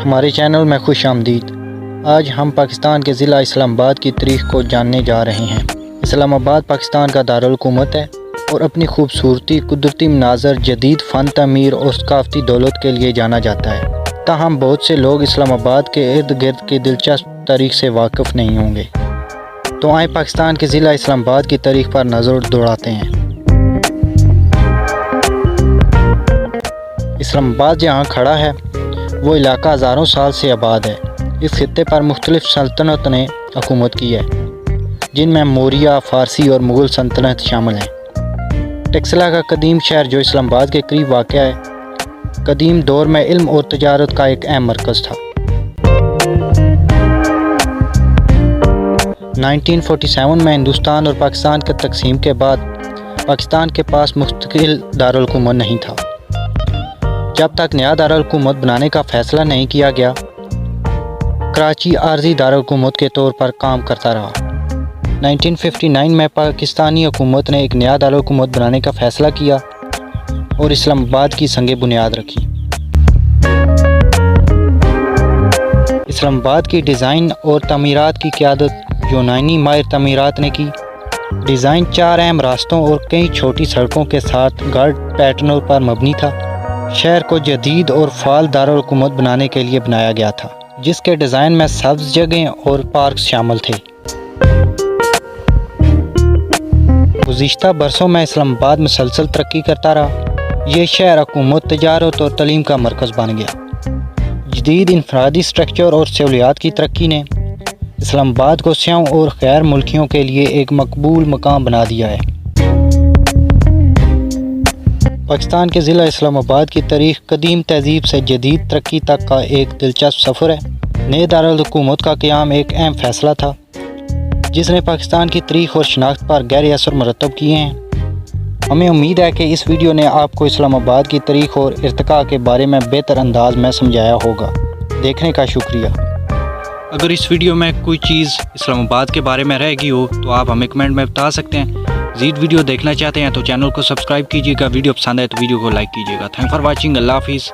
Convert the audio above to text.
ہمارے چینل میں خوش آمدید۔ آج ہم پاکستان کے ضلع اسلام آباد کی تاریخ کو جاننے جا رہے ہیں۔ اسلام آباد پاکستان کا دارالحکومت ہے اور اپنی خوبصورتی، قدرتی مناظر، جدید فن تعمیر اور ثقافتی دولت کے لیے جانا جاتا ہے۔ تاہم بہت سے لوگ اسلام آباد کے ارد گرد کی دلچسپ تاریخ سے واقف نہیں ہوں گے۔ تو آئیں پاکستان کے ضلع اسلام آباد کی تاریخ پر نظر دوڑاتے ہیں۔ اسلام آباد جہاں کھڑا ہے وہ علاقہ ہزاروں سال سے آباد ہے۔ اس خطے پر مختلف سلطنتوں نے حکومت کی ہے، جن میں موریہ، فارسی اور مغل سلطنت شامل ہیں۔ ٹیکسلا کا قدیم شہر جو اسلام آباد کے قریب واقع ہے، قدیم دور میں علم اور تجارت کا ایک اہم مرکز تھا۔ 1947 میں ہندوستان اور پاکستان کے تقسیم کے بعد پاکستان کے پاس مستقل دارالحکومت نہیں تھا۔ جب تک نیا دارالحکومت بنانے کا فیصلہ نہیں کیا گیا، کراچی عارضی دارالحکومت کے طور پر کام کرتا رہا۔ 1959 میں پاکستانی حکومت نے ایک نیا دارالحکومت بنانے کا فیصلہ کیا اور اسلام آباد کی سنگ بنیاد رکھی۔ اسلام آباد کی ڈیزائن اور تعمیرات کی قیادت یونانی ماہر تعمیرات نے کی۔ ڈیزائن 4 اہم راستوں اور کئی چھوٹی سڑکوں کے ساتھ گارڈ پیٹرنوں پر مبنی تھا۔ شہر کو جدید اور فعال دارالحکومت بنانے کے لیے بنایا گیا تھا، جس کے ڈیزائن میں سبز جگہیں اور پارکس شامل تھے۔ گزشتہ برسوں میں اسلام آباد مسلسل ترقی کرتا رہا۔ یہ شہر حکومت، تجارت اور تعلیم کا مرکز بن گیا۔ جدید انفرادی سٹرکچر اور سہولیات کی ترقی نے اسلام آباد کو سیاحوں اور غیر ملکیوں کے لیے ایک مقبول مقام بنا دیا ہے۔ پاکستان کے ضلع اسلام آباد کی تاریخ قدیم تہذیب سے جدید ترقی تک کا ایک دلچسپ سفر ہے۔ نئے دارالحکومت کا قیام ایک اہم فیصلہ تھا، جس نے پاکستان کی تاریخ اور شناخت پر گہرے اثر مرتب کیے ہیں۔ ہمیں امید ہے کہ اس ویڈیو نے آپ کو اسلام آباد کی تاریخ اور ارتقاء کے بارے میں بہتر انداز میں سمجھایا ہوگا۔ دیکھنے کا شکریہ۔ اگر اس ویڈیو میں کوئی چیز اسلام آباد کے بارے میں رہ گئی ہو تو آپ ہمیں کمنٹ میں بتا سکتے ہیں۔ مزید ویڈیو دیکھنا چاہتے ہیں تو چینل کو سبسکرائب کیجیے گا۔ ویڈیو پسند ہے تو ویڈیو کو لائک کیجیے گا۔ Thank for watching. اللہ حافظ۔